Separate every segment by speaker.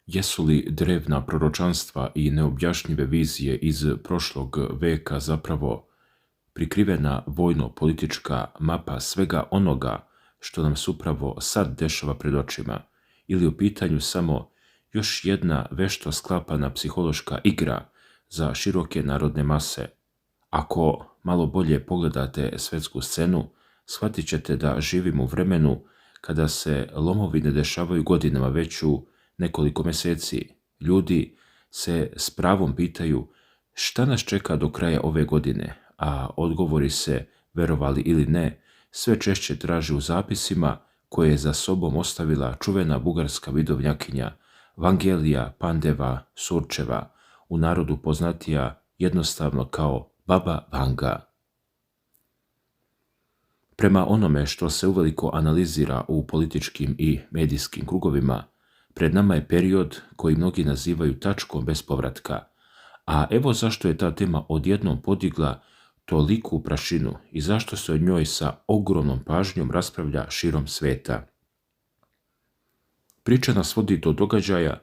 Speaker 1: Jesu li drevna proročanstva i neobjašnjive vizije iz prošlog veka zapravo prikrivena vojno-politička mapa svega onoga što nam se upravo sad dešava pred očima, ili u pitanju samo još jedna vešto sklapana psihološka igra za široke narodne mase? Ako malo bolje pogledate svetsku scenu, shvatit ćete da živimo u vremenu kada se lomovi ne dešavaju godinama, već u nekoliko mjeseci. Ljudi se s pravom pitaju šta nas čeka do kraja ove godine, a odgovori se, verovali ili ne, sve češće traži u zapisima koje je za sobom ostavila čuvena bugarska vidovnjakinja Vangelija Pandeva Surčeva, u narodu poznatija jednostavno kao Baba Vanga. Prema onome što se uveliko analizira u političkim i medijskim krugovima, pred nama je period koji mnogi nazivaju tačkom bez povratka, a evo zašto je ta tema odjednom podigla toliku prašinu i zašto se o njoj sa ogromnom pažnjom raspravlja širom sveta. Priča nas vodi do događaja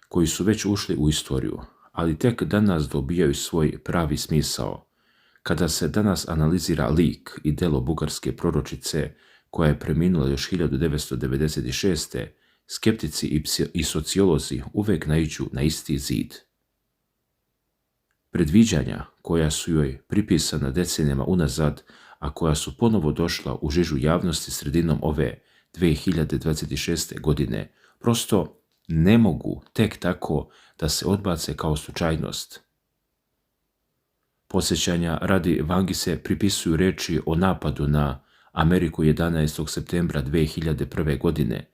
Speaker 1: koji su već ušli u istoriju, ali tek danas dobijaju svoj pravi smisao. Kada se danas analizira lik i delo bugarske proročice koja je preminula još 1996. skeptici i sociolozi uvek naiđu na isti zid. Predviđanja koja su joj pripisana decenijama unazad, a koja su ponovo došla u žižu javnosti sredinom ove 2026. godine, prosto ne mogu tek tako da se odbace kao slučajnost. Podsjećanja radi Vangi se pripisuju reči o napadu na Ameriku 11. septembra 2001. godine,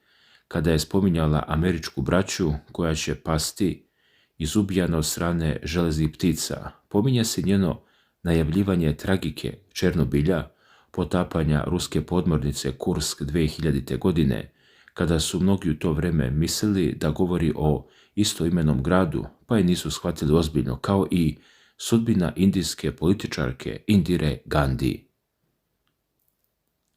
Speaker 1: kada je spominjala američku braću koja će pasti izubijana od strane železnih ptica. Pominje se njeno najavljivanje tragike Černobilja, potapanja ruske podmornice Kursk 2000. godine, kada su mnogi u to vreme mislili da govori o istoimenom gradu, pa je nisu shvatili ozbiljno, kao i sudbina indijske političarke Indire Gandhi.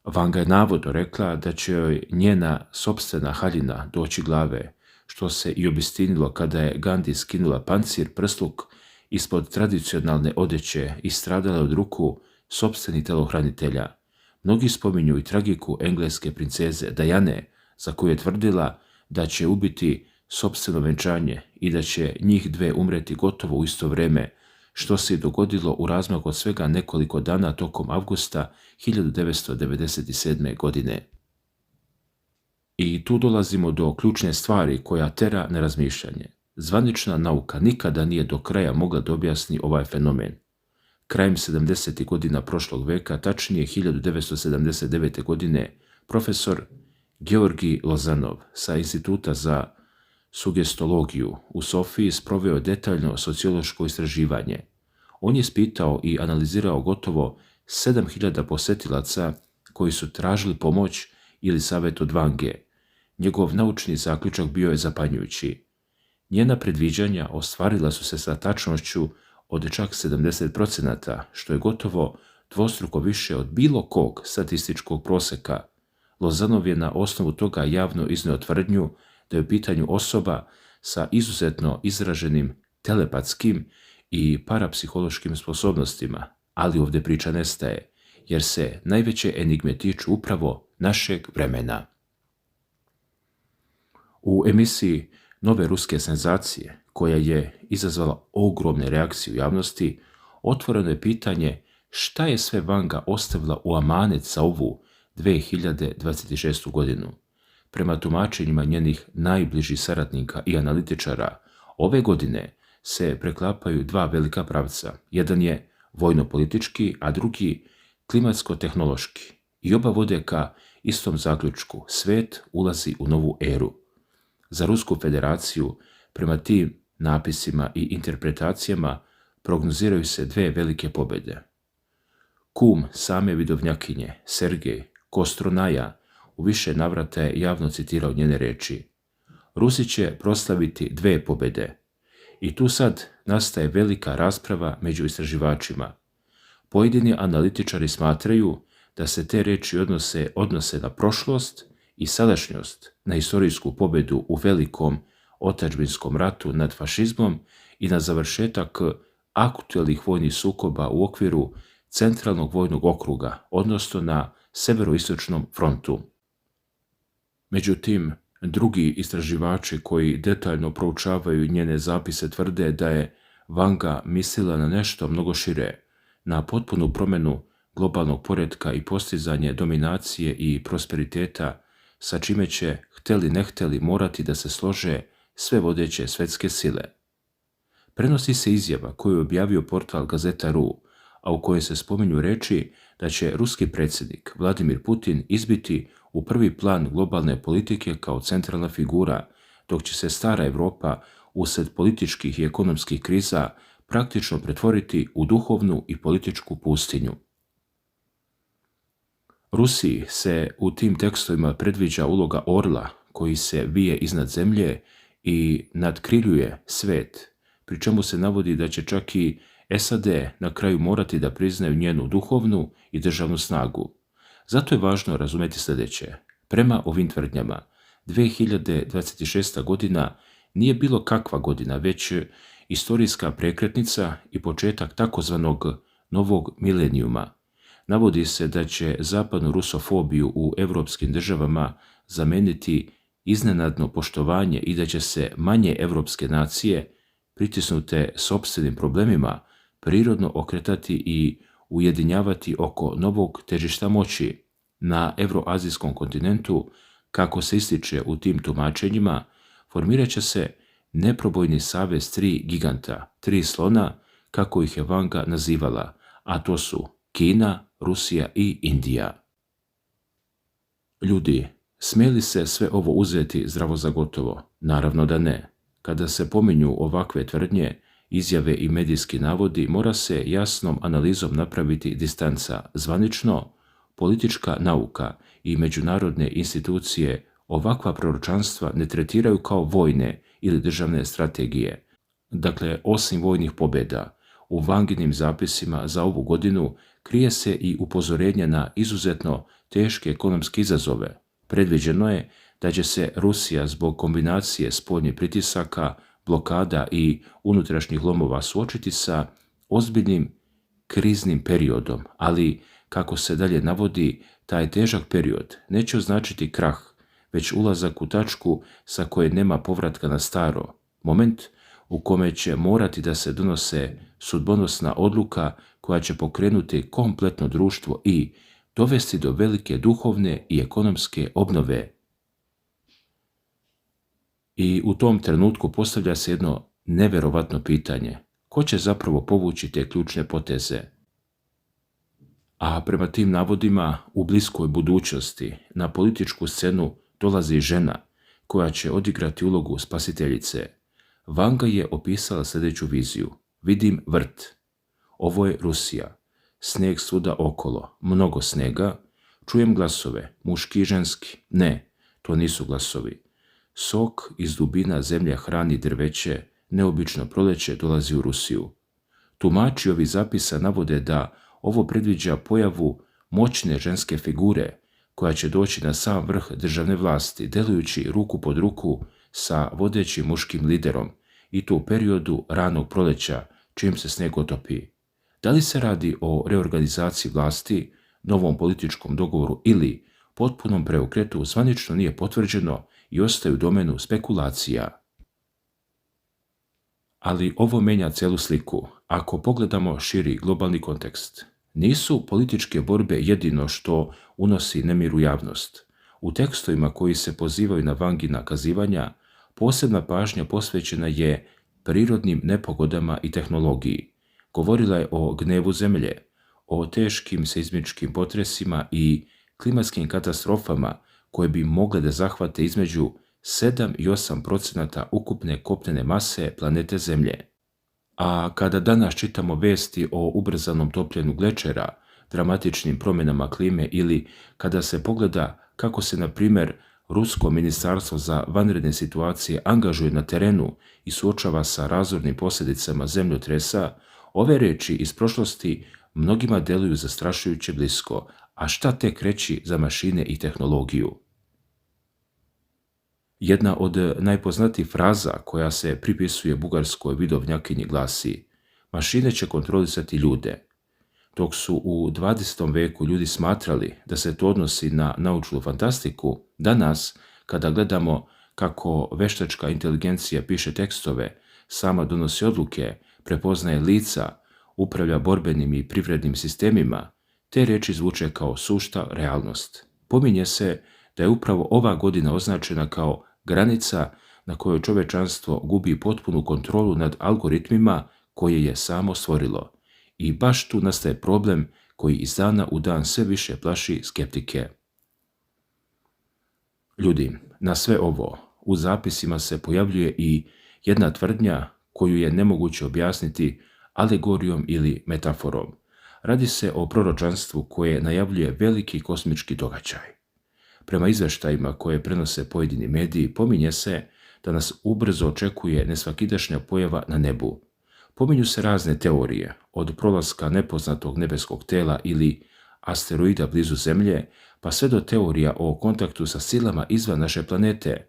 Speaker 1: Vanga je navodno rekla da će joj njena sopstvena haljina doći glave, što se i obistinilo kada je Gandhi skinula pancir, prsluk ispod tradicionalne odeće i stradala od ruku sopstvenih telohranitelja. Mnogi spominju i tragiku engleske princeze Diane, za koju je tvrdila da će ubiti sopstveno venčanje i da će njih dve umreti gotovo u isto vreme, što se dogodilo u razmaku od svega nekoliko dana tokom avgusta 1997. godine. I tu dolazimo do ključne stvari koja tera na razmišljanje. Zvanična nauka nikada nije do kraja mogla da objasni ovaj fenomen. Krajem 70. godina prošlog veka, tačnije 1979. godine, profesor Georgi Lozanov sa Instituta za sugestologiju u Sofiji sproveo detaljno sociološko istraživanje. On je ispitao i analizirao gotovo 7000 posetilaca koji su tražili pomoć ili savjet od Vange. Njegov naučni zaključak bio je zapanjujući. Njena predviđanja ostvarila su se sa tačnošću od čak 70%, što je gotovo dvostruko više od bilo kog statističkog proseka. Lozanov je na osnovu toga javno izneo tvrdnju da je u pitanju osoba sa izuzetno izraženim telepatskim i parapsihološkim sposobnostima, ali ovdje priča nestaje, jer se najveće enigme tiču upravo našeg vremena. U emisiji Nove ruske senzacije, koja je izazvala ogromne reakcije u javnosti, otvoreno je pitanje šta je sve Vanga ostavila u amanet za ovu 2026. godinu. Prema tumačenjima njenih najbližih saradnika i analitičara, ove godine se preklapaju dva velika pravca. Jedan je vojno-politički, a drugi klimatsko-tehnološki. I oba vode ka istom zaključku. Svet ulazi u novu eru. Za Rusku federaciju, prema tim napisima i interpretacijama, prognoziraju se dve velike pobjede. Kum same vidovnjakinje, Sergej Kostronaja, u više navrata je javno citirao njene reči. Rusi će proslaviti dve pobjede. I tu sad nastaje velika rasprava među istraživačima. Pojedini analitičari smatraju da se te reči odnose na prošlost i sadašnjost, na istorijsku pobjedu u velikom otadžbinskom ratu nad fašizmom i na završetak aktuelnih vojnih sukoba u okviru centralnog vojnog okruga, odnosno na severoistočnom frontu. Međutim, drugi istraživači koji detaljno proučavaju njene zapise tvrde da je Vanga mislila na nešto mnogo šire, na potpunu promjenu globalnog poretka i postizanje dominacije i prosperiteta, sa čime će, hteli ne hteli, morati da se slože sve vodeće svetske sile. Prenosi se izjava koju je objavio portal Gazeta.ru, a u kojoj se spominju reči da će ruski predsjednik Vladimir Putin izbiti u prvi plan globalne politike kao centralna figura, dok će se stara Evropa usred političkih i ekonomskih kriza praktično pretvoriti u duhovnu i političku pustinju. Rusiji se u tim tekstovima predviđa uloga orla koji se vije iznad zemlje i nadkriljuje svet, pri čemu se navodi da će čak i SAD na kraju morati da priznaju njenu duhovnu i državnu snagu. Zato je važno razumjeti sljedeće. Prema ovim tvrdnjama, 2026. godina nije bilo kakva godina, već istorijska prekretnica i početak takozvanog novog milenijuma. Navodi se da će zapadnu rusofobiju u evropskim državama zameniti iznenadno poštovanje i da će se manje evropske nacije, pritisnute sopstvenim problemima, prirodno okretati i ujedinjavati oko novog težišta moći. Na evroazijskom kontinentu, kako se ističe u tim tumačenjima, formirat će se neprobojni savez tri giganta, tri slona, kako ih je Vanga nazivala, a to su Kina, Rusija i Indija. Ljudi, smije li se sve ovo uzeti zdravo za gotovo? Naravno da ne. Kada se pominju ovakve tvrdnje, izjave i medijski navodi, mora se jasnom analizom napraviti distanca. Zvanično, politička nauka i međunarodne institucije ovakva proročanstva ne tretiraju kao vojne ili državne strategije. Dakle, osim vojnih pobjeda, u Vanginim zapisima za ovu godinu krije se i upozorenje na izuzetno teške ekonomske izazove. Predviđeno je da će se Rusija zbog kombinacije spoljnih pritisaka, blokada i unutrašnjih lomova suočiti sa ozbiljnim kriznim periodom, ali, kako se dalje navodi, taj težak period neće označiti krah, već ulazak u tačku sa koje nema povratka na staro, moment u kome će morati da se donose sudbonosna odluka koja će pokrenuti kompletno društvo i dovesti do velike duhovne i ekonomske obnove. I u tom trenutku postavlja se jedno neverovatno pitanje. Ko će zapravo povući te ključne poteze? A prema tim navodima, u bliskoj budućnosti na političku scenu dolazi žena koja će odigrati ulogu spasiteljice. Vanga je opisala sljedeću viziju. Vidim vrt. Ovo je Rusija. Sneg svuda okolo, mnogo snega. Čujem glasove, muški i ženski. Ne, to nisu glasovi. Sok iz dubina zemlje hrani drveće, neobično proleće dolazi u Rusiju. Tumači ovih zapisa navode da ovo predviđa pojavu moćne ženske figure koja će doći na sam vrh državne vlasti, delujući ruku pod ruku sa vodećim muškim liderom, i to u periodu ranog proleća, čim se sneg otopi. Da li se radi o reorganizaciji vlasti, novom političkom dogovoru ili potpunom preokretu, zvanično nije potvrđeno i ostaje u domenu spekulacija. Ali ovo menja celu sliku. Ako pogledamo širi globalni kontekst, nisu političke borbe jedino što unosi nemir u javnost. U tekstovima koji se pozivaju na Vangina kazivanja, posebna pažnja posvećena je prirodnim nepogodama i tehnologiji. Govorila je o gnevu zemlje, o teškim seizmičkim potresima i klimatskim katastrofama koje bi mogle da zahvate između 7 i 8% ukupne kopnene mase planete Zemlje. A kada danas čitamo vesti o ubrzanom topljenju glečera, dramatičnim promjenama klime ili kada se pogleda kako se, na primjer, Rusko ministarstvo za vanredne situacije angažuje na terenu i suočava sa razornim posljedicama zemljotresa, ove reči iz prošlosti mnogima deluju zastrašujuće blisko, a šta tek reći za mašine i tehnologiju? Jedna od najpoznatijih fraza koja se pripisuje bugarskoj vidovnjakinji glasi: mašine će kontrolisati ljude. Dok su u 20. veku ljudi smatrali da se to odnosi na naučnu fantastiku, danas, kada gledamo kako veštačka inteligencija piše tekstove, sama donosi odluke, prepoznaje lica, upravlja borbenim i privrednim sistemima, te riječi zvuče kao sušta realnost. Pominje se da je upravo ova godina označena kao granica na kojoj čovečanstvo gubi potpunu kontrolu nad algoritmima koje je samo stvorilo. I baš tu nastaje problem koji iz dana u dan sve više plaši skeptike. Ljudi, na sve ovo u zapisima se pojavljuje i jedna tvrdnja koju je nemoguće objasniti alegorijom ili metaforom. Radi se o proročanstvu koje najavljuje veliki kosmički događaj. Prema izveštajima koje prenose pojedini mediji, pominje se da nas ubrzo očekuje nesvakidašnja pojava na nebu. Pominju se razne teorije, od prolaska nepoznatog nebeskog tela ili asteroida blizu Zemlje, pa sve do teorija o kontaktu sa silama izvan naše planete.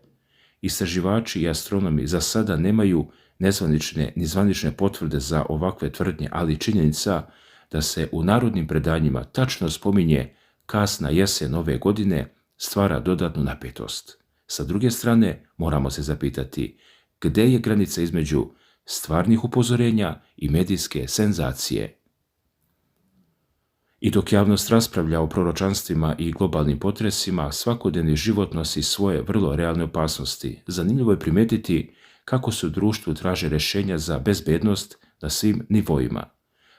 Speaker 1: Istraživači i astronomi za sada nemaju nezvanične ni zvanične potvrde za ovakve tvrdnje, ali činjenica da se u narodnim predanjima tačno spominje kasna jesen ove godine stvara dodatnu napetost. Sa druge strane, moramo se zapitati gde je granica između stvarnih upozorenja i medijske senzacije. I dok javnost raspravlja o proročanstvima i globalnim potresima, svakodnevni život nosi svoje vrlo realne opasnosti. Zanimljivo je primetiti kako se u društvu traže rješenja za bezbednost na svim nivoima.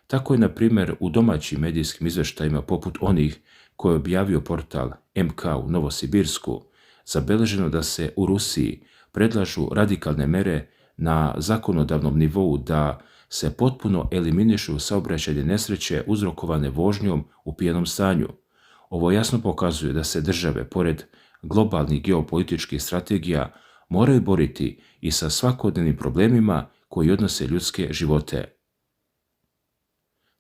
Speaker 1: Tako je, na primjer, u domaćim medijskim izveštajima poput onih koje je objavio portal MK u Novosibirsku, zabeleženo da se u Rusiji predlažu radikalne mere na zakonodavnom nivou da se potpuno eliminišu saobraćajne nesreće uzrokovane vožnjom u pijanom stanju. Ovo jasno pokazuje da se države, pored globalnih geopolitičkih strategija, moraju boriti i sa svakodnevnim problemima koji odnose ljudske živote.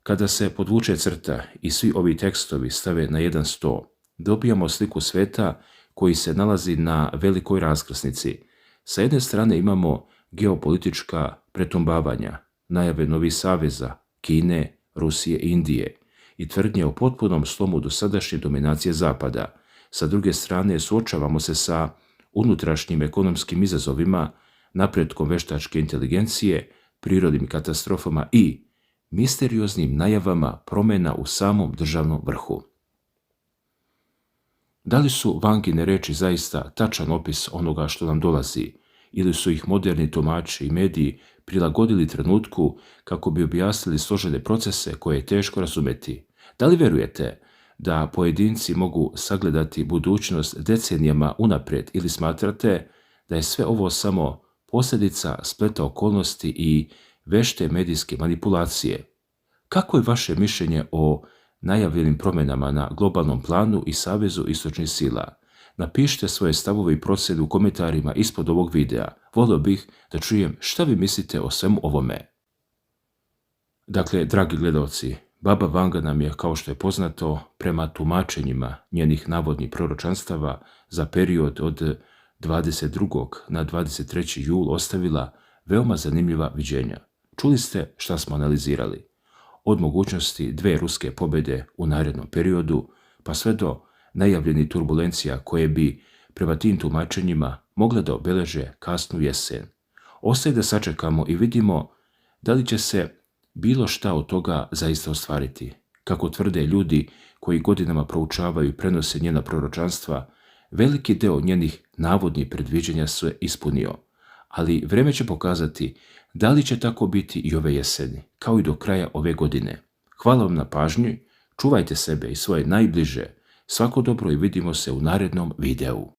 Speaker 1: Kada se podvuče crta i svi ovi tekstovi stave na jedan sto, dobijamo sliku sveta koji se nalazi na velikoj raskrsnici. Sa jedne strane imamo geopolitička pretumbavanja, najave novih saveza, Kine, Rusije i Indije i tvrdnje o potpunom slomu dosadašnje dominacije Zapada. Sa druge strane, suočavamo se sa unutrašnjim ekonomskim izazovima, napretkom veštačke inteligencije, prirodnim katastrofama i misterioznim najavama promjena u samom državnom vrhu. Da li su Vangine reči zaista tačan opis onoga što nam dolazi, ili su ih moderni tumači i mediji prilagodili trenutku kako bi objasnili složene procese koje je teško razumeti? Da li vjerujete da pojedinci mogu sagledati budućnost decenijama unaprijed ili smatrate da je sve ovo samo posljedica spleta okolnosti i vešte medijske manipulacije? Kako je vaše mišljenje o najavljenim promjenama na globalnom planu i Savezu istočnih sila? Napišite svoje stavove i procjene u komentarima ispod ovog videa. Volio bih da čujem šta vi mislite o svemu ovome. Dakle, dragi gledalci, Baba Vanga nam je, kao što je poznato, prema tumačenjima njenih navodnih proročanstava za period od 22. na 23. jul ostavila veoma zanimljiva viđenja. Čuli ste šta smo analizirali. Od mogućnosti 2 ruske pobjede u narednom periodu, pa sve do najavljenih turbulencija koje bi, prema tim tumačenjima, mogle da obeleže kasnu jesen. Ostaje da sačekamo i vidimo da li će se bilo šta od toga zaista ostvariti. Kako tvrde ljudi koji godinama proučavaju i prenose njena proročanstva, veliki deo njenih navodnih predviđanja se ispunio, ali vreme će pokazati da li će tako biti i ove jeseni, kao i do kraja ove godine. Hvala vam na pažnji, čuvajte sebe i svoje najbliže, svako dobro i vidimo se u narednom videu.